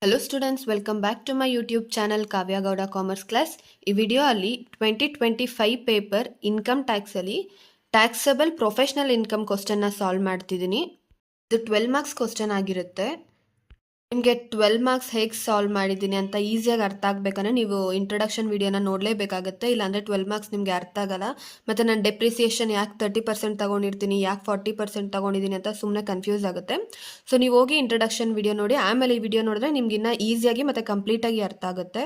Hello students, welcome back to my YouTube channel Kavya Gowda commerce class. ಈ video ಅಲ್ಲಿ 2025 paper income ಟ್ಯಾಕ್ಸಲ್ಲಿ taxable professional income ಕ್ವಶನ್ನ solve ಮಾಡ್ತಿದ್ದೀನಿ. ಇದು 12 ಮಾರ್ಕ್ಸ್ ಕ್ವಶನ್ ಆಗಿರುತ್ತೆ. ನಿಮಗೆ 12 ಮಾರ್ಕ್ಸ್ ಹೇಗೆ ಸಾಲ್ವ್ ಮಾಡಿದ್ದೀನಿ ಅಂತ ಈಸಿಯಾಗಿ ಅರ್ಥ ಆಗಬೇಕಂದ್ರೆ ನೀವು ಇಂಟ್ರೊಡಕ್ಷನ್ ವಿಡಿಯೋನ ನೋಡಲೇಬೇಕಾಗುತ್ತೆ. ಇಲ್ಲಾಂದರೆ 12 ಮಾರ್ಕ್ಸ್ ನಿಮಗೆ ಅರ್ಥ ಆಗಲ್ಲ. ಮತ್ತು ನಾನು ಡೆಪ್ರಿಸಿಯೇಷನ್ ಯಾಕೆ 30% ತೊಗೊಂಡಿರ್ತೀನಿ, ಯಾಕೆ 40% ತೊಗೊಂಡಿದ್ದೀನಿ ಅಂತ ಸುಮ್ಮನೆ ಕನ್ಫ್ಯೂಸ್ ಆಗುತ್ತೆ. ಸೊ ನೀವು ಹೋಗಿ ಇಂಟ್ರೊಡಕ್ಷನ್ ವಿಡಿಯೋ ನೋಡಿ, ಆಮೇಲೆ ಈ ವಿಡಿಯೋ ನೋಡಿದ್ರೆ ನಿಮ್ಗೆ ಇನ್ನೂ ಈಸಿಯಾಗಿ ಮತ್ತು ಕಂಪ್ಲೀಟಾಗಿ ಅರ್ಥ ಆಗುತ್ತೆ.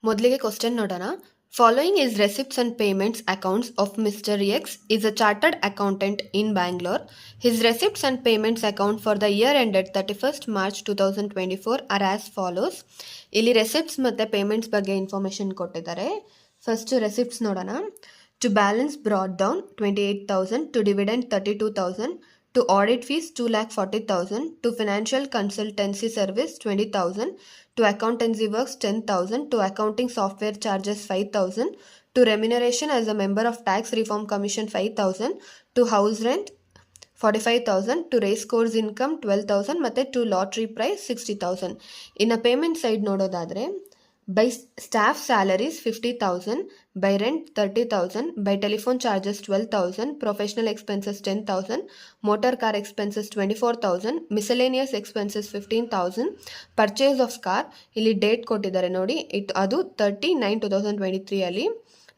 ಮೊದಲಿಗೆ ಕ್ವಶನ್ ನೋಡೋಣ. Following is receipts and payments accounts of Mr. X is a chartered accountant in Bangalore. His receipts and payments account for the year ended 31st March 2024 are as follows. ಇಲ್ಲಿ ರೆಸಿಪ್ಟ್ಸ್ ಮತ್ತು payments ಬಗ್ಗೆ information ಕೊಟ್ಟಿದ್ದಾರೆ. First receipts ನೋಡೋಣ. To balance brought down 28,000, to dividend 32,000, to audit fees 2,40,000, to financial consultancy service 20,000, to accountancy works 10,000, to accounting software charges 5,000, to remuneration as a member of tax reform commission 5,000, to house rent 45,000, to race course income 12,000 ಮತ್ತು to lottery price 60,000. ಇನ್ನು payment side ನೋಡೋದಾದರೆ by staff salaries 50,000, by rent 30,000, by telephone charges 12,000, professional expenses 10,000, motor car expenses 24,000, miscellaneous expenses 15,000, purchase of car ಇಲ್ಲಿ date ಕೊಟ್ಟಿದ್ದಾರೆ ನೋಡಿ, ಅದು 30/9/2023 ಅಲ್ಲಿ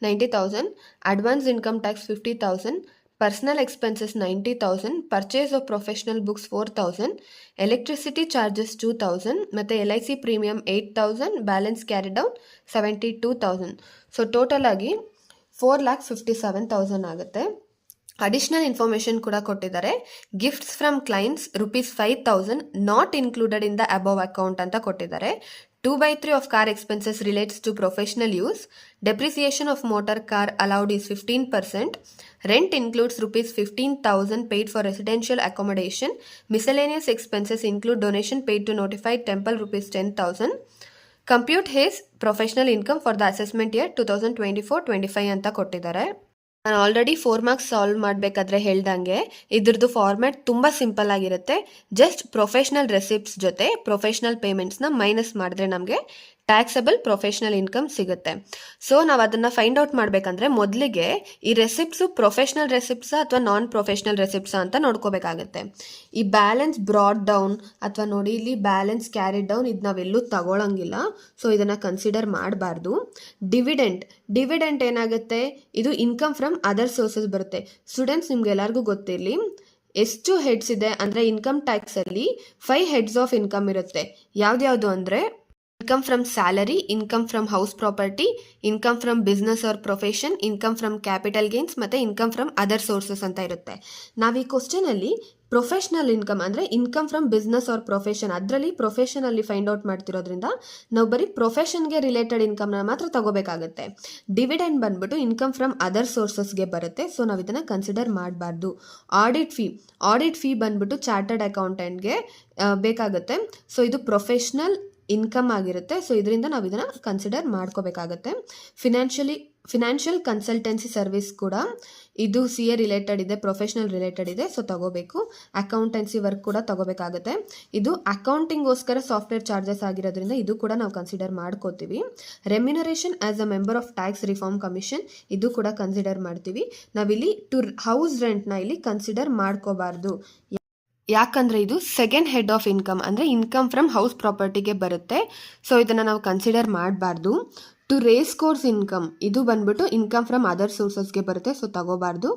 90,000, advance income tax 50,000, personal expenses 90,000, purchase of professional books 4,000, electricity charges 2,000 ಮತ್ತು LIC premium 8,000, balance carried down 72,000. So total ಆಗಿ 4,57,000 ಆಗುತ್ತೆ. Additional information ಕೂಡ ಕೊಟ್ಟಿದ್ದಾರೆ. Gifts from clients ₹5,000 not included in the above account ಅಂತ ಕೊಟ್ಟಿದ್ದಾರೆ. 2/3 of car expenses relates to professional use. Depreciation of motor car allowed is 15%. Rent includes ₹15,000 paid for residential accommodation. Miscellaneous expenses include donation paid to notified temple ₹10,000. Compute his professional income for the assessment year 2024-25 ಅಂತ ಕೊಟ್ಟಿದ್ದಾರೆ. ನಾನು already 4 marks solve ಮಾಡಬೇಕಾದ್ರೆ ಹೇಳ್ದಂಗೆ ಇದ್ರದ್ದು format ತುಂಬ simple ಆಗಿರುತ್ತೆ. Just professional receipts ಜೊತೆ professional ಪೇಮೆಂಟ್ಸ್ನ ಮೈನಸ್ ಮಾಡಿದ್ರೆ ನಮಗೆ ಟ್ಯಾಕ್ಸಬಲ್ ಪ್ರೊಫೆಷ್ನಲ್ ಇನ್ಕಮ್ ಸಿಗುತ್ತೆ. ಸೊ ನಾವು ಅದನ್ನು ಫೈಂಡ್ ಔಟ್ ಮಾಡಬೇಕಂದ್ರೆ ಮೊದಲಿಗೆ ಈ ರೆಸಿಪ್ಟ್ಸು ಪ್ರೊಫೆಷ್ನಲ್ ರೆಸಿಪ್ಟ್ಸಾ ಅಥವಾ ನಾನ್ ಪ್ರೊಫೆಷ್ನಲ್ ರೆಸಿಪ್ಟ್ಸಾ ಅಂತ ನೋಡ್ಕೋಬೇಕಾಗುತ್ತೆ. ಈ ಬ್ಯಾಲೆನ್ಸ್ ಬ್ರಾಡ್ ಡೌನ್ ಅಥವಾ ನೋಡಿ ಇಲ್ಲಿ ಬ್ಯಾಲೆನ್ಸ್ ಕ್ಯಾರಿಡ್ ಡೌನ್ ಇದು ನಾವೆಲ್ಲೂ ತಗೊಳ್ಳಂಗಿಲ್ಲ. ಸೊ ಇದನ್ನು ಕನ್ಸಿಡರ್ ಮಾಡಬಾರ್ದು. ಡಿವಿಡೆಂಟ್ ಏನಾಗುತ್ತೆ, ಇದು ಇನ್ಕಮ್ ಫ್ರಮ್ ಅದರ್ ಸೋರ್ಸಸ್ ಬರುತ್ತೆ. ಸ್ಟೂಡೆಂಟ್ಸ್ ನಿಮ್ಗೆ ಎಲ್ಲರಿಗೂ ಗೊತ್ತಿರಲಿ, ಎಷ್ಟು ಹೆಡ್ಸ್ ಇದೆ ಅಂದರೆ ಇನ್ಕಮ್ ಟ್ಯಾಕ್ಸಲ್ಲಿ 5 ಹೆಡ್ಸ್ ಆಫ್ ಇನ್ಕಮ್ ಇರುತ್ತೆ. ಯಾವ್ದ್ಯಾವುದು ಅಂದರೆ income from salary, income from house property, income from business or profession, income from capital gains ಮತ್ತು ಇನ್ಕಮ್ ಫ್ರಮ್ ಅದರ್ ಸೋರ್ಸಸ್ ಅಂತ ಇರುತ್ತೆ. ನಾವು ಈ ಕ್ವಶನಲ್ಲಿ ಪ್ರೊಫೆಷ್ನಲ್ ಇನ್ಕಮ್ ಅಂದರೆ income from business or profession, ಅದರಲ್ಲಿ ಪ್ರೊಫೆಷನಲ್ಲಿ find out ಮಾಡ್ತಿರೋದ್ರಿಂದ ನಾವು ಬರೀ ಪ್ರೊಫೆಷನ್ಗೆ ರಿಲೇಟೆಡ್ ಇನ್ಕಮ್ನ ಮಾತ್ರ ತಗೋಬೇಕಾಗುತ್ತೆ. ಡಿವಿಡೆಂಡ್ ಬಂದ್ಬಿಟ್ಟು ಇನ್ಕಮ್ ಫ್ರಮ್ ಅದರ್ ಸೋರ್ಸಸ್ಗೆ ಬರುತ್ತೆ. ಸೊ ನಾವು ಇದನ್ನು ಕನ್ಸಿಡರ್ ಮಾಡಬಾರ್ದು. ಆಡಿಟ್ ಫೀ ಬಂದ್ಬಿಟ್ಟು ಚಾರ್ಟರ್ಡ್ ಅಕೌಂಟೆಂಟ್ಗೆ ಬೇಕಾಗುತ್ತೆ. ಸೊ ಇದು ಪ್ರೊಫೆಷ್ನಲ್ ಇನ್ಕಮ್ ಆಗಿರುತ್ತೆ. ಸೊ ಇದರಿಂದ ನಾವು ಇದನ್ನು ಕನ್ಸಿಡರ್ ಮಾಡ್ಕೋಬೇಕಾಗತ್ತೆ. ಫಿನಾನ್ಷಿಯಲ್ ಕನ್ಸಲ್ಟೆನ್ಸಿ ಸರ್ವಿಸ್ ಕೂಡ ಇದು CA ರಿಲೇಟೆಡ್ ಇದೆ, ಪ್ರೊಫೆಷ್ನಲ್ ರಿಲೇಟೆಡ್ ಇದೆ. ಸೊ ತಗೋಬೇಕು. ಅಕೌಂಟೆನ್ಸಿ ವರ್ಕ್ ಕೂಡ ತಗೋಬೇಕಾಗುತ್ತೆ. ಇದು ಅಕೌಂಟಿಂಗೋಸ್ಕರ ಸಾಫ್ಟ್ವೇರ್ ಚಾರ್ಜಸ್ ಆಗಿರೋದ್ರಿಂದ ಇದು ಕೂಡ ನಾವು ಕನ್ಸಿಡರ್ ಮಾಡ್ಕೋತೀವಿ. Remuneration as a member of tax reform commission ಇದು ಕೂಡ ಕನ್ಸಿಡರ್ ಮಾಡ್ತೀವಿ. ನಾವಿಲ್ಲಿ ಟು ಹೌಸ್ ರೆಂಟ್ನ ಇಲ್ಲಿ ಕನ್ಸಿಡರ್ ಮಾಡ್ಕೋಬಾರ್ದು. ಯಾಕಂದರೆ ಇದು ಸೆಕೆಂಡ್ ಹೆಡ್ ಆಫ್ ಇನ್ಕಮ್ ಅಂದರೆ ಇನ್ಕಮ್ ಫ್ರಮ್ ಹೌಸ್ ಪ್ರಾಪರ್ಟಿಗೆ ಬರುತ್ತೆ. ಸೊ ಇದನ್ನು ನಾವು ಕನ್ಸಿಡರ್ ಮಾಡಬಾರ್ದು. ಟು ರೇಸ್ ಕೋರ್ಸ್ ಇನ್ಕಮ್ ಇದು ಬಂದ್ಬಿಟ್ಟು ಇನ್ಕಮ್ ಫ್ರಮ್ ಅದರ್ ಸೋರ್ಸಸ್ಗೆ ಬರುತ್ತೆ. ಸೊ ತಗೋಬಾರ್ದು.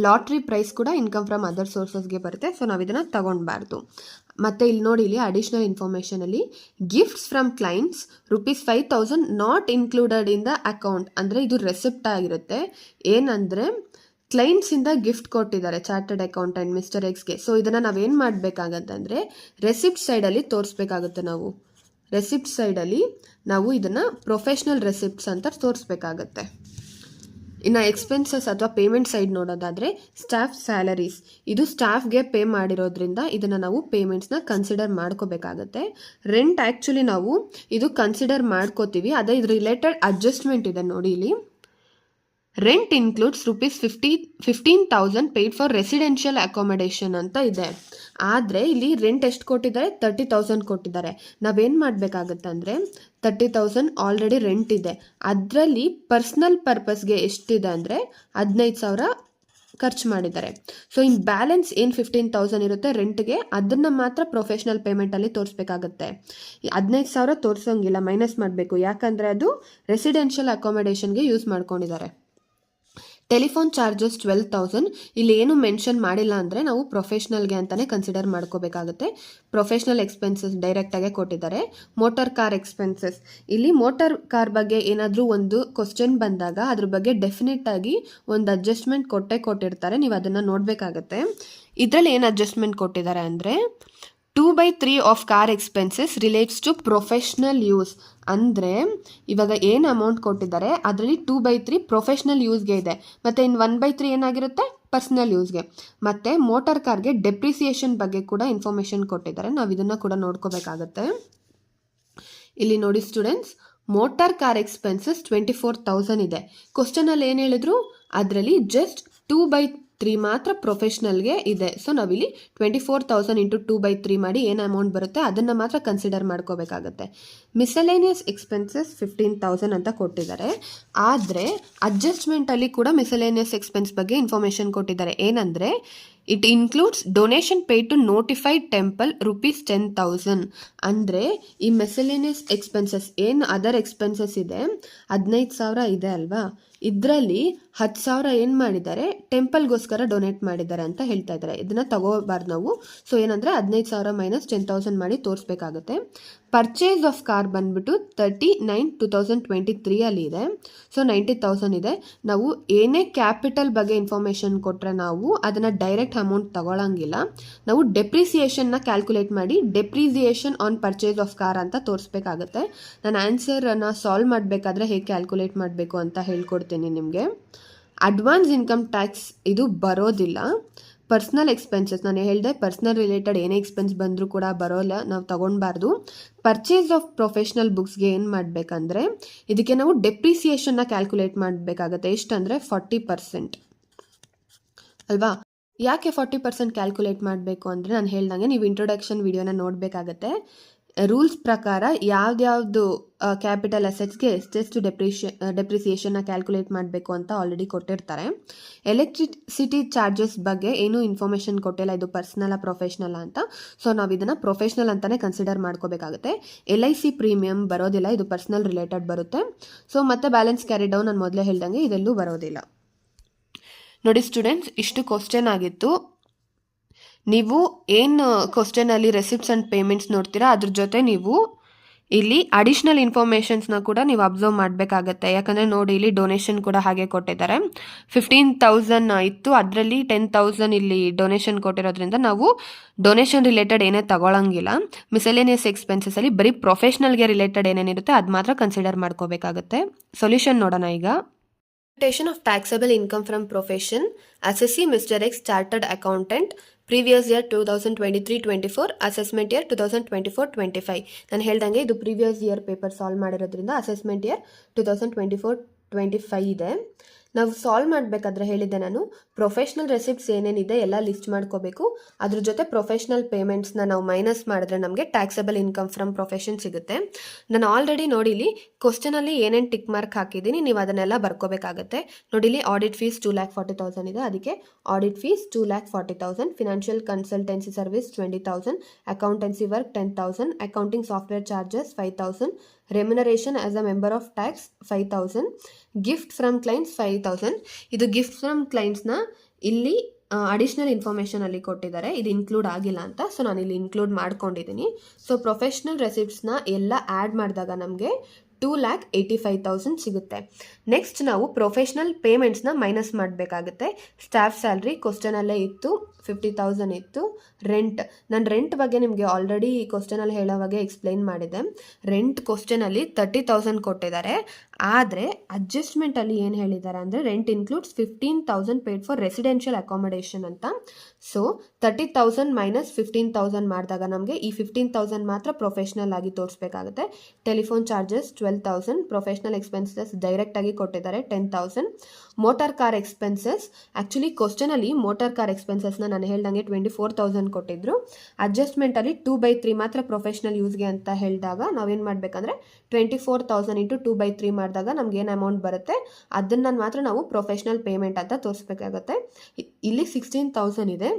ಲಾಟ್ರಿ ಪ್ರೈಸ್ ಕೂಡ ಇನ್ಕಮ್ ಫ್ರಮ್ ಅದರ್ ಸೋರ್ಸಸ್ಗೆ ಬರುತ್ತೆ. ಸೊ ನಾವು ಇದನ್ನು ತಗೊಳ್ಬಾರ್ದು. ಮತ್ತು ಇಲ್ಲಿ ನೋಡಿ, ಇಲ್ಲಿ ಅಡಿಷ್ನಲ್ ಇನ್ಫಾರ್ಮೇಷನಲ್ಲಿ gifts from clients ₹5,000 not included in the account ಅಂದರೆ ಇದು ರೆಸಿಪ್ಟ್ ಆಗಿರುತ್ತೆ. ಏನಂದರೆ ಕ್ಲೈಂಟ್ಸಿಂದ ಗಿಫ್ಟ್ ಕೊಟ್ಟಿದ್ದಾರೆ ಚಾರ್ಟರ್ಡ್ ಅಕೌಂಟೆಂಟ್ ಮಿಸ್ಟರ್ ಎಕ್ಸ್ಗೆ. ಸೊ ಇದನ್ನು ನಾವೇನು ಮಾಡಬೇಕಾಗತ್ತಂದರೆ ರೆಸಿಪ್ಟ್ ಸೈಡಲ್ಲಿ ತೋರಿಸ್ಬೇಕಾಗುತ್ತೆ. ರೆಸಿಪ್ಟ್ ಸೈಡಲ್ಲಿ ನಾವು ಇದನ್ನು ಪ್ರೊಫೆಷ್ನಲ್ ರೆಸಿಪ್ಟ್ಸ್ ಅಂತ ತೋರಿಸ್ಬೇಕಾಗತ್ತೆ. ಇನ್ನು ಎಕ್ಸ್ಪೆನ್ಸಸ್ ಅಥವಾ ಪೇಮೆಂಟ್ ಸೈಡ್ ನೋಡೋದಾದರೆ ಸ್ಟಾಫ್ ಸ್ಯಾಲರೀಸ್ ಇದು ಸ್ಟಾಫ್ಗೆ ಪೇ ಮಾಡಿರೋದ್ರಿಂದ ಇದನ್ನು ನಾವು ಪೇಮೆಂಟ್ಸ್ನ ಕನ್ಸಿಡರ್ ಮಾಡ್ಕೋಬೇಕಾಗತ್ತೆ. ರೆಂಟ್ ಆ್ಯಕ್ಚುಲಿ ನಾವು ಇದು ಕನ್ಸಿಡರ್ ಮಾಡ್ಕೋತೀವಿ, ಅದೇ ಇದು ರಿಲೇಟೆಡ್ ಅಡ್ಜಸ್ಟ್ಮೆಂಟ್ ಇದೆ ನೋಡಿ ಇಲ್ಲಿ. Rent includes ₹15,000 paid for residential accommodation ಅಂತ ಇದೆ. ಆದರೆ ಇಲ್ಲಿ ರೆಂಟ್ ಎಷ್ಟು ಕೊಟ್ಟಿದ್ದಾರೆ? 30,000 ಕೊಟ್ಟಿದ್ದಾರೆ. ನಾವೇನು ಮಾಡಬೇಕಾಗುತ್ತೆ ಅಂದರೆ 30,000 ಆಲ್ರೆಡಿ ರೆಂಟ್ ಇದೆ, ಅದರಲ್ಲಿ ಪರ್ಸ್ನಲ್ ಪರ್ಪಸ್ಗೆ ಎಷ್ಟಿದೆ ಅಂದರೆ 15,000 ಖರ್ಚು ಮಾಡಿದ್ದಾರೆ. ಸೊ ಇನ್ ಬ್ಯಾಲೆನ್ಸ್ ಏನು 15,000 ಇರುತ್ತೆ ರೆಂಟ್ಗೆ, ಅದನ್ನು ಮಾತ್ರ ಪ್ರೊಫೆಷ್ನಲ್ ಪೇಮೆಂಟಲ್ಲಿ ತೋರಿಸ್ಬೇಕಾಗತ್ತೆ. 15,000 ತೋರಿಸೋಂಗಿಲ್ಲ, ಮೈನಸ್ ಮಾಡಬೇಕು, ಯಾಕಂದರೆ ಅದು ರೆಸಿಡೆನ್ಷಿಯಲ್ ಅಕಾಮಡೇಷನ್ಗೆ ಯೂಸ್ ಮಾಡ್ಕೊಂಡಿದ್ದಾರೆ. ಟೆಲಿಫೋನ್ ಚಾರ್ಜಸ್ 12,000 ಇಲ್ಲಿ ಏನು ಮೆನ್ಷನ್ ಮಾಡಿಲ್ಲ ಅಂದರೆ ನಾವು ಪ್ರೊಫೆಷ್ನಲ್ಗೆ ಅಂತಲೇ ಕನ್ಸಿಡರ್ ಮಾಡ್ಕೋಬೇಕಾಗುತ್ತೆ. ಪ್ರೊಫೆಷ್ನಲ್ ಎಕ್ಸ್ಪೆನ್ಸಸ್ ಡೈರೆಕ್ಟಾಗೆ ಕೊಟ್ಟಿದ್ದಾರೆ. ಮೋಟಾರ್ ಕಾರ್ ಎಕ್ಸ್ಪೆನ್ಸಸ್, ಇಲ್ಲಿ ಮೋಟಾರ್ ಕಾರ್ ಬಗ್ಗೆ ಏನಾದರೂ ಒಂದು ಕ್ವಶನ್ ಬಂದಾಗ ಅದ್ರ ಬಗ್ಗೆ ಡೆಫಿನೆಟ್ ಆಗಿ ಒಂದು ಅಡ್ಜಸ್ಟ್ಮೆಂಟ್ ಕೊಟ್ಟಿರ್ತಾರೆ, ನೀವು ಅದನ್ನು ನೋಡಬೇಕಾಗತ್ತೆ. ಇದರಲ್ಲಿ ಏನು ಅಡ್ಜಸ್ಟ್ಮೆಂಟ್ ಕೊಟ್ಟಿದ್ದಾರೆ ಅಂದರೆ 2/3 of car expenses relates to professional use. ಅಂದರೆ ಇವಾಗ ಏನು ಅಮೌಂಟ್ ಕೊಟ್ಟಿದ್ದಾರೆ ಅದರಲ್ಲಿ 2/3 ಪ್ರೊಫೆಷ್ನಲ್ ಯೂಸ್ಗೆ ಇದೆ, ಮತ್ತು ಇನ್ನು 1/3 ಏನಾಗಿರುತ್ತೆ ಪರ್ಸ್ನಲ್ ಯೂಸ್ಗೆ. ಮತ್ತು ಮೋಟಾರ್ ಕಾರ್ಗೆ ಡೆಪ್ರಿಸಿಯೇಷನ್ ಬಗ್ಗೆ ಕೂಡ ಇನ್ಫಾರ್ಮೇಷನ್ ಕೊಟ್ಟಿದ್ದಾರೆ, ನಾವು ಇದನ್ನು ಕೂಡ ನೋಡ್ಕೋಬೇಕಾಗತ್ತೆ. ಇಲ್ಲಿ ನೋಡಿ ಸ್ಟೂಡೆಂಟ್ಸ್, ಮೋಟಾರ್ ಕಾರ್ ಎಕ್ಸ್ಪೆನ್ಸಸ್ 24,000 ಇದೆ. ಕ್ವಶನಲ್ಲಿ ಏನು ಹೇಳಿದ್ರು, ಅದರಲ್ಲಿ ಜಸ್ಟ್ 2/3 ಮಾತ್ರ ಪ್ರೊಫೆಷ್ನಲ್ಗೆ ಇದೆ. ಸೊ ನಾವಿಲ್ಲಿ 24,000 ಇಂಟು 2/3 ಮಾಡಿ ಏನು ಅಮೌಂಟ್ ಬರುತ್ತೆ ಅದನ್ನು ಮಾತ್ರ ಕನ್ಸಿಡರ್ ಮಾಡ್ಕೋಬೇಕಾಗತ್ತೆ. ಮಿಸಲೇನಿಯಸ್ ಎಕ್ಸ್ಪೆನ್ಸಸ್ 15,000 ಅಂತ ಕೊಟ್ಟಿದ್ದಾರೆ. ಆದರೆ ಅಡ್ಜಸ್ಟ್ಮೆಂಟಲ್ಲಿ ಕೂಡ ಮಿಸಲೇನಿಯಸ್ ಎಕ್ಸ್ಪೆನ್ಸ್ ಬಗ್ಗೆ ಇನ್ಫಾರ್ಮೇಷನ್ ಕೊಟ್ಟಿದ್ದಾರೆ. ಏನಂದರೆ it includes donation paid to notified temple ₹10,000. ಅಂದರೆ ಈ ಮೆಸಲೇನಿಯಸ್ ಎಕ್ಸ್ಪೆನ್ಸಸ್ ಏನು ಅದರ್ ಎಕ್ಸ್ಪೆನ್ಸಸ್ ಇದೆ 15,000 ಇದೆ ಅಲ್ವಾ, ಇದರಲ್ಲಿ 10,000 ಏನು ಮಾಡಿದ್ದಾರೆ ಟೆಂಪಲ್ಗೋಸ್ಕರ ಡೊನೇಟ್ ಮಾಡಿದ್ದಾರೆ ಅಂತ ಹೇಳ್ತಾ ಇದ್ದಾರೆ. ಇದನ್ನು ತಗೋಬಾರ್ದು ನಾವು. ಸೊ ಏನಂದರೆ 15,000 ಮೈನಸ್ 10,000 ಮಾಡಿ ತೋರಿಸ್ಬೇಕಾಗುತ್ತೆ. ಪರ್ಚೇಸ್ ಆಫ್ ಕಾರ್ ಬಂದ್ಬಿಟ್ಟು 39/2023 ಅಲ್ಲಿ ಇದೆ. ಸೊ 90,000 ಇದೆ. ನಾವು ಏನೇ ಕ್ಯಾಪಿಟಲ್ ಬಗ್ಗೆ ಇನ್ಫಾರ್ಮೇಷನ್ ಕೊಟ್ಟರೆ ನಾವು ಅದನ್ನು ಡೈರೆಕ್ಟ್ ಅಮೌಂಟ್ ತಗೊಳ್ಳಂಗಿಲ್ಲ, ನಾವು ಡೆಪ್ರಿಸಿಯೇಷನ್ನ ಕ್ಯಾಲ್ಕುಲೇಟ್ ಮಾಡಿ depreciation on purchase of car ಅಂತ ತೋರಿಸ್ಬೇಕಾಗುತ್ತೆ. ನಾನು ಆನ್ಸರನ್ನು ಸಾಲ್ವ್ ಮಾಡಬೇಕಾದ್ರೆ ಹೇಗೆ ಕ್ಯಾಲ್ಕುಲೇಟ್ ಮಾಡಬೇಕು ಅಂತ ಹೇಳ್ಕೊಡ್ತೀನಿ ನಿಮಗೆ. ಅಡ್ವಾನ್ಸ್ ಇನ್ಕಮ್ ಟ್ಯಾಕ್ಸ್ ಇದು ಬರೋದಿಲ್ಲ. ಪರ್ಸ್ನಲ್ ಎಕ್ಸ್ಪೆನ್ಸಸ್ ನಾನು ಹೇಳಿದೆ, ಪರ್ಸ್ನಲ್ ರಿಲೇಟೆಡ್ ಏನೇ ಎಕ್ಸ್ಪೆನ್ಸ್ ಬಂದರೂ ಕೂಡ ಬರೋಲ್ಲ, ನಾವು ತಗೊಳ್ಬಾರ್ದು. ಪರ್ಚೇಸ್ ಆಫ್ ಪ್ರೊಫೆಷ್ನಲ್ ಬುಕ್ಸ್ಗೆ ಏನು ಮಾಡಬೇಕಂದ್ರೆ ಇದಕ್ಕೆ ನಾವು ಡೆಪ್ರಿಸಿಯೇಷನ್ನ ಕ್ಯಾಲ್ಕುಲೇಟ್ ಮಾಡಬೇಕಾಗತ್ತೆ. ಎಷ್ಟಂದರೆ 40% ಅಲ್ವಾ. ಯಾಕೆ 40% ಕ್ಯಾಲ್ಕುಲೇಟ್ ಮಾಡಬೇಕು ಅಂದರೆ ನಾನು ಹೇಳ್ದಂಗೆ ನೀವು ಇಂಟ್ರೊಡಕ್ಷನ್ ವಿಡಿಯೋನ ನೋಡಬೇಕಾಗತ್ತೆ. ರೂಲ್ಸ್ ಪ್ರಕಾರ ಯಾವ್ದ್ಯಾವುದು ಕ್ಯಾಪಿಟಲ್ ಅಸೆಟ್ಸ್ಗೆ ಎಷ್ಟೆಷ್ಟು ಡೆಪ್ರಿಸಿಯೇಷನ್ನ ಕ್ಯಾಲ್ಕುಲೇಟ್ ಮಾಡಬೇಕು ಅಂತ ಆಲ್ರೆಡಿ ಕೊಟ್ಟಿರ್ತಾರೆ. ಎಲೆಕ್ಟ್ರಿಸಿಟಿ ಚಾರ್ಜಸ್ ಬಗ್ಗೆ ಏನೂ ಇನ್ಫಾರ್ಮೇಷನ್ ಕೊಟ್ಟಿಲ್ಲ, ಇದು ಪರ್ಸ್ನಲ್ಲ ಪ್ರೊಫೆಷ್ನಲ್ಲ ಅಂತ. ಸೊ ನಾವು ಇದನ್ನು ಪ್ರೊಫೆಷ್ನಲ್ ಅಂತಲೇ ಕನ್ಸಿಡರ್ ಮಾಡ್ಕೋಬೇಕಾಗುತ್ತೆ. LIC ಪ್ರೀಮಿಯಮ್ ಬರೋದಿಲ್ಲ, ಇದು ಪರ್ಸ್ನಲ್ ರಿಲೇಟೆಡ್ ಬರುತ್ತೆ. ಸೊ ಮತ್ತೆ ಬ್ಯಾಲೆನ್ಸ್ ಕ್ಯಾರಿ ಡೌನ್ ನಾನು ಮೊದಲೇ ಹೇಳ್ದಂಗೆ ಇದೆಲ್ಲೂ ಬರೋದಿಲ್ಲ. ನೋಡಿ ಸ್ಟೂಡೆಂಟ್ಸ್, ಇಷ್ಟು ಕ್ವಶನ್ ಆಗಿತ್ತು. ನೀವು ಏನು ಕ್ವಶನಲ್ಲಿ ರೆಸಿಪ್ಟ್ಸ್ ಆ್ಯಂಡ್ ಪೇಮೆಂಟ್ಸ್ ನೋಡ್ತೀರಾ ಅದ್ರ ಜೊತೆ ನೀವು ಇಲ್ಲಿ ಅಡಿಷ್ನಲ್ ಇನ್ಫಾರ್ಮೇಷನ್ಸ್ನ ಕೂಡ ನೀವು ಅಬ್ಸರ್ವ್ ಮಾಡಬೇಕಾಗತ್ತೆ. ಯಾಕಂದರೆ ನೋಡಿ ಇಲ್ಲಿ ಡೊನೇಷನ್ ಕೂಡ ಹಾಗೆ ಕೊಟ್ಟಿದ್ದಾರೆ. 15,000 ಇತ್ತು, ಅದರಲ್ಲಿ 10,000 ಇಲ್ಲಿ ಡೊನೇಷನ್ ಕೊಟ್ಟಿರೋದ್ರಿಂದ ನಾವು ಡೊನೇಷನ್ ರಿಲೇಟೆಡ್ ಏನೇ ತಗೊಳ್ಳಂಗಿಲ್ಲ. ಮಿಸಲೇನಿಯಸ್ ಎಕ್ಸ್ಪೆನ್ಸಸಲ್ಲಿ ಬರೀ ಪ್ರೊಫೆಷ್ನಲ್ಗೆ ರಿಲೇಟೆಡ್ ಏನೇನಿರುತ್ತೆ ಅದು ಮಾತ್ರ ಕನ್ಸಿಡರ್ ಮಾಡ್ಕೋಬೇಕಾಗತ್ತೆ. ಸೊಲ್ಯೂಷನ್ ನೋಡೋಣ ಈಗ. Computation of taxable income from profession. Assessee Mr. X Chartered Accountant. Previous year 2023-24, assessment year 2024-25. ನಾನು ಹೇಳ್ದಂಗೆ ಇದು ಪ್ರೀವಿಯಸ್ ಇಯರ್ ಪೇಪರ್ ಸಾಲ್ವ್ ಮಾಡಿರೋದ್ರಿಂದ ಅಸೆಸ್ಮೆಂಟ್ ಇಯರ್ 2024-25 ಇದೆ. ನಾವು ಸಾಲ್ವ್ ಮಾಡಬೇಕಾದ್ರೆ ಹೇಳಿದ್ದೆ ನಾನು ಪ್ರೊಫೆಷ್ನಲ್ ರೆಸಿಪ್ಟ್ಸ್ ಏನೇನಿದೆ ಎಲ್ಲ ಲಿಸ್ಟ್ ಮಾಡ್ಕೋಬೇಕು. ಅದ್ರ ಜೊತೆ ಪ್ರೊಫೆಷ್ನಲ್ ಪೇಮೆಂಟ್ಸ್ನ ನಾವು ಮೈನಸ್ ಮಾಡಿದ್ರೆ ನಮಗೆ ಟ್ಯಾಕ್ಸಬಲ್ ಇನ್ಕಮ್ ಫ್ರಮ್ ಪ್ರೊಫೆಷನ್ ಸಿಗುತ್ತೆ. ನಾನು ಆಲ್ರೆಡಿ ನೋಡಿಲಿ ಕ್ವಶನಲ್ಲಿ ಏನೇನು ಟಿಕ್ ಮಾರ್ಕ್ ಹಾಕಿದ್ದೀನಿ, ನೀವು ಅದನ್ನೆಲ್ಲ ಬರ್ಕೋಬೇಕಾಗತ್ತೆ. ನೋಡಿಲಿ ಆಡಿಟ್ ಫೀಸ್ 2,40,000 ಇದೆ, ಅದಕ್ಕೆ audit fees 2,40,000. Financial consultancy service 20,000. Accountancy work 10,000. Accounting software charges 5,000. Remuneration as a member of tax 5,000. Gift from clients 5,000. ಇದು ಗಿಫ್ಟ್ ಫ್ರಮ್ ಕ್ಲೈಂಟ್ಸ್ನ ಇಲ್ಲಿ ಅಡಿಷ್ನಲ್ ಇನ್ಫಾರ್ಮೇಷನಲ್ಲಿ ಕೊಟ್ಟಿದ್ದಾರೆ, ಇದು ಇನ್ಕ್ಲೂಡ್ ಆಗಿಲ್ಲ ಅಂತ. ಸೊ ನಾನು ಇಲ್ಲಿ ಇನ್ಕ್ಲೂಡ್ ಮಾಡ್ಕೊಂಡಿದ್ದೀನಿ. ಸೊ ಪ್ರೊಫೆಷ್ನಲ್ ರೆಸಿಪ್ಟ್ಸ್ನ ಎಲ್ಲ ಆ್ಯಡ್ ಮಾಡಿದಾಗ ನಮಗೆ 2,85,000 ಸಿಗುತ್ತೆ. ನೆಕ್ಸ್ಟ್ ನಾವು ಪ್ರೊಫೆಷ್ನಲ್ ಪೇಮೆಂಟ್ಸ್ನ ಮೈನಸ್ ಮಾಡಬೇಕಾಗುತ್ತೆ. ಸ್ಟಾಫ್ ಸ್ಯಾಲ್ರಿ ಕ್ವಶನಲ್ಲೇ ಇತ್ತು, 50,000 ಇತ್ತು. ರೆಂಟ್, ನಾನು ರೆಂಟ್ ಬಗ್ಗೆ ನಿಮಗೆ ಆಲ್ರೆಡಿ ಕ್ವಶನಲ್ಲಿ ಹೇಳೋವಾಗೆ ಎಕ್ಸ್ಪ್ಲೈನ್ ಮಾಡಿದೆ. ರೆಂಟ್ ಕ್ವಶನಲ್ಲಿ 30,000 ಕೊಟ್ಟಿದ್ದಾರೆ, ಆದರೆ ಅಡ್ಜಸ್ಟ್ಮೆಂಟಲ್ಲಿ ಏನು ಹೇಳಿದ್ದಾರೆ ಅಂದರೆ rent includes 15,000 paid for residential accommodation ಅಂತ. ಸೊ 30,000 ಮೈನಸ್ 15,000 ಮಾಡಿದಾಗ ನಮಗೆ ಈ 15,000 ಮಾತ್ರ ಪ್ರೊಫೆಷ್ನಲ್ ಆಗಿ ತೋರಿಸ್ಬೇಕಾಗುತ್ತೆ. ಟೆಲಿಫೋನ್ ಚಾರ್ಜಸ್ 12,000, ಪ್ರೊಫೆಷನಲ್ ಎಕ್ಸ್ಪೆನ್ಸಸ್ ಡೈರೆಕ್ಟಾಗಿ ಕೊಟ್ಟಿದ್ದಾರೆ 10,000. ಮೋಟಾರ್ ಕಾರ್ ಎಕ್ಸ್ಪೆನ್ಸಸ್, ಆ್ಯಕ್ಚುಲಿ ಕ್ವಶನಲ್ಲಿ ಮೋಟಾರ್ ಕಾರ್ ಎಕ್ಸ್ಪೆನ್ಸಸ್ನ ನಾನು ಹೇಳ್ದಂಗೆ 24,000 ಕೊಟ್ಟಿದ್ರು. ಅಡ್ಜಸ್ಟ್ಮೆಂಟಲ್ಲಿ 2/3 ಮಾತ್ರ ಪ್ರೊಫೆಷನಲ್ ಯೂಸ್ಗೆ ಅಂತ ಹೇಳಿದಾಗ ನಾವೇನು ಮಾಡಬೇಕಂದ್ರೆ 24,000 ಇಂಟು 2/3 ಮಾಡಿದಾಗ ನಮ್ಗೆ ಏನು ಅಮೌಂಟ್ ಬರುತ್ತೆ ಅದನ್ನು ಮಾತ್ರ ನಾವು ಪ್ರೊಫೆಷನಲ್ ಪೇಮೆಂಟ್ ಅಂತ ತೋರಿಸ್ಬೇಕಾಗತ್ತೆ. ಇಲ್ಲಿ 16,000 ಇದೆ.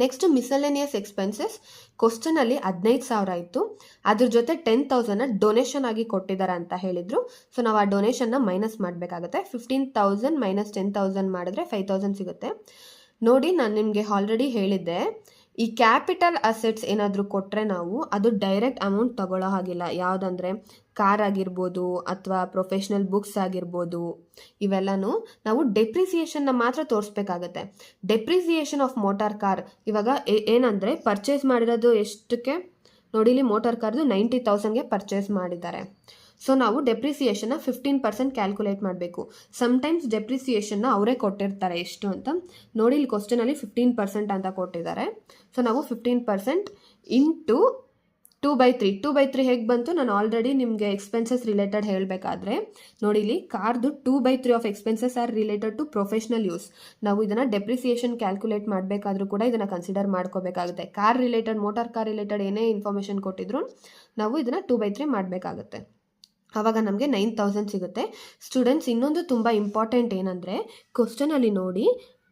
ನೆಕ್ಸ್ಟ್ ಮಿಸಲೇನಿಯಸ್ ಎಕ್ಸ್ಪೆನ್ಸಸ್, ಕ್ವಶನಲ್ಲಿ 15,000 ಇತ್ತು, ಅದ್ರ ಜೊತೆ 10,000 ಡೊನೇಷನ್ ಆಗಿ ಕೊಟ್ಟಿದ್ದಾರೆ ಅಂತ ಹೇಳಿದ್ರು. ಸೊ ನಾವು ಆ ಡೊನೇಷನ್ನ ಮೈನಸ್ ಮಾಡಬೇಕಾಗುತ್ತೆ. 15,000 ಮೈನಸ್ 10,000 ಮಾಡಿದ್ರೆ 5,000 ಸಿಗುತ್ತೆ. ನೋಡಿ, ನಾನು ನಿಮಗೆ ಆಲ್ರೆಡಿ ಹೇಳಿದ್ದೆ, ಈ ಕ್ಯಾಪಿಟಲ್ ಅಸೆಟ್ಸ್ ಏನಾದರೂ ಕೊಟ್ಟರೆ ನಾವು ಅದು ಡೈರೆಕ್ಟ್ ಅಮೌಂಟ್ ತಗೊಳ್ಳೋ ಹಾಗಿಲ್ಲ. ಯಾವುದಂದರೆ ಕಾರ್ ಆಗಿರ್ಬೋದು ಅಥವಾ ಪ್ರೊಫೆಷ್ನಲ್ ಬುಕ್ಸ್ ಆಗಿರ್ಬೋದು, ಇವೆಲ್ಲನೂ ನಾವು ಡೆಪ್ರಿಸಿಯೇಷನ್ನ ಮಾತ್ರ ತೋರಿಸ್ಬೇಕಾಗತ್ತೆ. ಡೆಪ್ರಿಸಿಯೇಷನ್ ಆಫ್ ಮೋಟಾರ್ ಕಾರ್ ಇವಾಗ ಏನಂದರೆ ಪರ್ಚೇಸ್ ಮಾಡಿರೋದು ಎಷ್ಟಕ್ಕೆ ನೋಡಿ, ಇಲ್ಲಿ ಮೋಟಾರ್ ಕಾರ್ದು 90,000ಗೆ ಪರ್ಚೇಸ್ ಮಾಡಿದ್ದಾರೆ. ಸೊ ನಾವು ಡೆಪ್ರಿಸಿಯೇಷನ್ನ 15% ಕ್ಯಾಲ್ಕುಲೇಟ್ ಮಾಡಬೇಕು. ಸಮ್ಟೈಮ್ಸ್ ಡೆಪ್ರಿಸಿಯೇಷನ್ನ ಅವರೇ ಕೊಟ್ಟಿರ್ತಾರೆ ಎಷ್ಟು ಅಂತ. ನೋಡಿ, ಇಲ್ಲಿ ಕ್ವಶನಲ್ಲಿ 15% ಅಂತ ಕೊಟ್ಟಿದ್ದಾರೆ. ಸೊ ನಾವು 15% ಇಂಟು 2/3. 2/3 ಹೇಗೆ ಬಂತು, ನಾನು ಆಲ್ರೆಡಿ ನಿಮಗೆ ಎಕ್ಸ್ಪೆನ್ಸಸ್ ರಿಲೇಟೆಡ್ ಹೇಳಬೇಕಾದ್ರೆ ನೋಡಿ, ಇಲ್ಲಿ ಕಾರ್ದು 2/3 of expenses are related to professional use. ನಾವು ಇದನ್ನು ಡೆಪ್ರಿಸಿಯೇಷನ್ ಕ್ಯಾಲ್ಕುಲೇಟ್ ಮಾಡಬೇಕಾದ್ರೂ ಕೂಡ ಇದನ್ನು ಕನ್ಸಿಡರ್ ಮಾಡ್ಕೋಬೇಕಾಗುತ್ತೆ. Car related, motor car related ಏನೇ ಇನ್ಫಾರ್ಮೇಷನ್ ಕೊಟ್ಟಿದ್ರು ನಾವು ಇದನ್ನು 2/3 ಮಾಡಬೇಕಾಗುತ್ತೆ. ಆವಾಗ ನಮಗೆ 9,000 ಸಿಗುತ್ತೆ. ಸ್ಟೂಡೆಂಟ್ಸ್, ಇನ್ನೊಂದು ತುಂಬ ಇಂಪಾರ್ಟೆಂಟ್ ಏನಂದರೆ ಕ್ವಶನಲ್ಲಿ ನೋಡಿ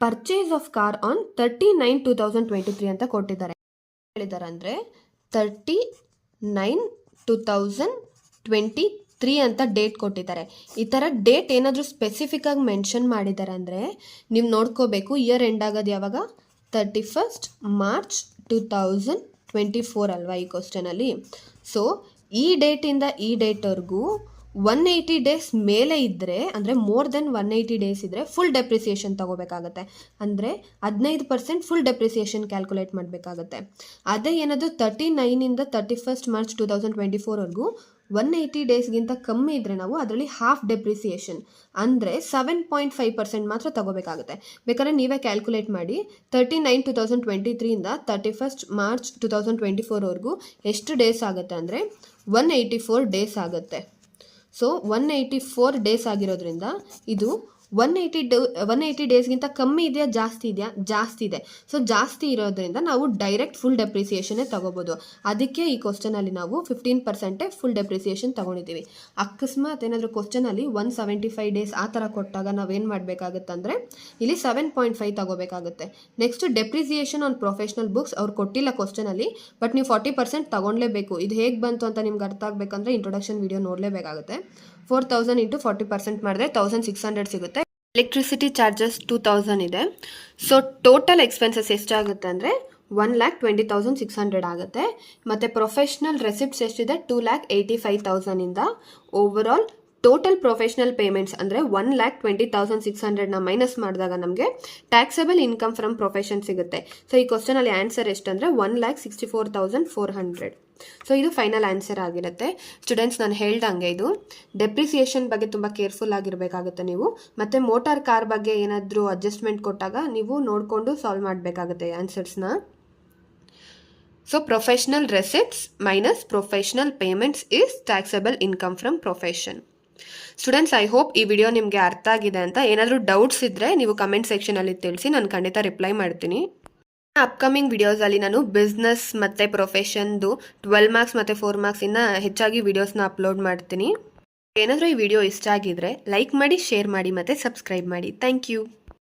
ಪರ್ಚೇಸ್ ಆಫ್ ಕಾರ್ ಆನ್ 39/2023 ಅಂತ ಕೊಟ್ಟಿದ್ದಾರೆ. ಹೇಳಿದ್ದಾರೆ ಅಂದರೆ 39/2023 ಅಂತ ಡೇಟ್ ಕೊಟ್ಟಿದ್ದಾರೆ. ಈ ಥರ ಡೇಟ್ ಏನಾದರೂ ಸ್ಪೆಸಿಫಿಕ್ ಆಗಿ ಮೆನ್ಷನ್ ಮಾಡಿದ್ದಾರೆ ಅಂದರೆ ನೀವು ನೋಡ್ಕೋಬೇಕು. ಇಯರ್ ಎಂಡ್ ಆಗೋದು ಯಾವಾಗ, 31st March 2024 ಅಲ್ವಾ ಈ ಕ್ವಶನಲ್ಲಿ. ಸೊ ಈ ಡೇಟಿಂದ ಈ ಡೇಟ್ವರೆಗೂ 180 ಡೇಸ್ ಮೇಲೆ ಇದ್ದರೆ, ಅಂದರೆ ಮೋರ್ ದೆನ್ 180 ಡೇಸ್ ಇದ್ದರೆ ಫುಲ್ ಡೆಪ್ರಿಸಿಯೇಷನ್ ತೊಗೋಬೇಕಾಗತ್ತೆ. ಅಂದರೆ 15% ಫುಲ್ ಡೆಪ್ರಿಸಿಯೇಷನ್ ಕ್ಯಾಲ್ಕುಲೇಟ್ ಮಾಡಬೇಕಾಗತ್ತೆ. ಅದೇ ಏನಾದರೂ 39ಇಂದ 31st March 2024ವರೆಗೂ 180 ಡೇಸ್ಗಿಂತ ಕಮ್ಮಿ ಇದ್ದರೆ ನಾವು ಅದರಲ್ಲಿ ಹಾಫ್ ಡೆಪ್ರಿಸಿಯೇಷನ್ ಅಂದರೆ 7.5% ಮಾತ್ರ ತಗೋಬೇಕಾಗುತ್ತೆ. ಬೇಕಾದ್ರೆ ನೀವೇ ಕ್ಯಾಲ್ಕುಲೇಟ್ ಮಾಡಿ. 39/2023ಇಂದ 31st March 2024ವರೆಗೂ ಎಷ್ಟು ಡೇಸ್ ಆಗುತ್ತೆ ಅಂದರೆ 184 ಡೇಸ್ ಆಗುತ್ತೆ. ಸೊ 184 ಡೇಸ್ ಆಗಿರೋದ್ರಿಂದ ಇದು 180 ಡೇಸ್ಗಿಂತ ಕಮ್ಮಿ ಇದೆಯಾ, ಜಾಸ್ತಿ ಇದೆಯಾ, ಜಾಸ್ತಿ ಇದೆ. ಸೊ ಜಾಸ್ತಿ ಇರೋದ್ರಿಂದ ನಾವು ಡೈರೆಕ್ಟ್ ಫುಲ್ ಡೆಪ್ರಿಸಿಯೇಷನ್ನೇ ತೊಗೋಬೋದು. ಅದಕ್ಕೆ ಈ ಕ್ವಶನಲ್ಲಿ ನಾವು 15% ಫುಲ್ ಡೆಪ್ರಿಸಿಯೇಷನ್ ತೊಗೊಂಡಿದ್ದೀವಿ. ಅಕಸ್ಮಾತ್ ಏನಾದರೂ ಕ್ವಶನಲ್ಲಿ 175 ಡೇಸ್ ಆ ಥರ ಕೊಟ್ಟಾಗ ನಾವೇನು ಮಾಡಬೇಕಾಗುತ್ತಂದರೆ ಇಲ್ಲಿ 7.5 ತಗೋಬೇಕಾಗುತ್ತೆ. Next depreciation on professional books ಅವ್ರು ಕೊಟ್ಟಿಲ್ಲ ಕ್ವಶನಲ್ಲಿ, ಬಟ್ ನೀವು 40% ತಗೊಳ್ಳೇಬೇಕು. ಇದು ಹೇಗೆ ಬಂತು ಅಂತ ನಿಮ್ಗೆ ಅರ್ಥ ಆಗಬೇಕಂದ್ರೆ ಇಂಟ್ರೊಡಕ್ಷನ್ ವಿಡಿಯೋ ನೋಡಲೇಬೇಕಾಗುತ್ತೆ. 4,000 ಇಂಟು 40% ಮಾಡಿದ್ರೆ 1,600 ಸಿಗುತ್ತೆ. ಎಲೆಕ್ಟ್ರಿಸಿಟಿ ಚಾರ್ಜಸ್ 2,000 ಇದೆ. ಸೊ ಟೋಟಲ್ ಎಕ್ಸ್ಪೆನ್ಸಸ್ ಎಷ್ಟಾಗುತ್ತೆ ಅಂದರೆ 1,20,600 ಆಗುತ್ತೆ. ಮತ್ತು ಪ್ರೊಫೆಷ್ನಲ್ ರೆಸಿಪ್ಟ್ಸ್ ಎಷ್ಟಿದೆ 2,85,000 ಇಂದ over all total professional payments ಅಂದರೆ 1,20,600ನ ಮೈನಸ್ ಮಾಡಿದಾಗ ನಮಗೆ ಟ್ಯಾಕ್ಸಬಲ್ ಇನ್ಕಮ್ ಫ್ರಮ್ ಪ್ರೊಫೆಷನ್ ಸಿಗುತ್ತೆ. ಸೊ ಈ ಕ್ವಶನಲ್ಲಿ ಆನ್ಸರ್ ಎಷ್ಟಂದರೆ 1,64,400. ಸೊ ಇದು ಫೈನಲ್ ಆನ್ಸರ್ ಆಗಿರುತ್ತೆ. ಸ್ಟೂಡೆಂಟ್ಸ್, ನಾನು ಹೇಳ್ದಂಗೆ ಇದು ಡೆಪ್ರಿಸಿಯೇಷನ್ ಬಗ್ಗೆ ತುಂಬ ಕೇರ್ಫುಲ್ ಆಗಿರಬೇಕಾಗುತ್ತೆ ನೀವು. ಮತ್ತು ಮೋಟಾರ್ ಕಾರ್ ಬಗ್ಗೆ ಏನಾದರೂ ಅಡ್ಜಸ್ಟ್ಮೆಂಟ್ ಕೊಟ್ಟಾಗ ನೀವು ನೋಡಿಕೊಂಡು ಸಾಲ್ವ್ ಮಾಡಬೇಕಾಗುತ್ತೆ ಆನ್ಸರ್ಸ್ನ. So professional receipts minus professional payments is taxable income from profession. Students, I hope ಈ ವಿಡಿಯೋ ನಿಮಗೆ ಅರ್ಥ ಆಗಿದೆ ಅಂತ. ಏನಾದರೂ ಡೌಟ್ಸ್ ಇದ್ದರೆ ನೀವು ಕಮೆಂಟ್ ಸೆಕ್ಷನಲ್ಲಿ ತಿಳಿಸಿ, ನಾನು ಖಂಡಿತ ರಿಪ್ಲೈ ಮಾಡ್ತೀನಿ. ಅಪ್ಕಮಿಂಗ್ ವಿಡಿಯೋಸಲ್ಲಿ ನಾನು ಬಿಸ್ನೆಸ್ ಮತ್ತು ಪ್ರೊಫೆಷನ್ದು 12 ಮಾರ್ಕ್ಸ್ ಮತ್ತು 4 ಮಾರ್ಕ್ಸ್ ಇನ್ನು ಹೆಚ್ಚಾಗಿ ವಿಡಿಯೋಸ್ನ ಅಪ್ಲೋಡ್ ಮಾಡ್ತೀನಿ. ಏನಾದರೂ ಈ ವಿಡಿಯೋ ಇಷ್ಟ ಆಗಿದ್ರೆ ಲೈಕ್ ಮಾಡಿ, ಶೇರ್ ಮಾಡಿ ಮತ್ತು ಸಬ್ಸ್ಕ್ರೈಬ್ ಮಾಡಿ. Thank you.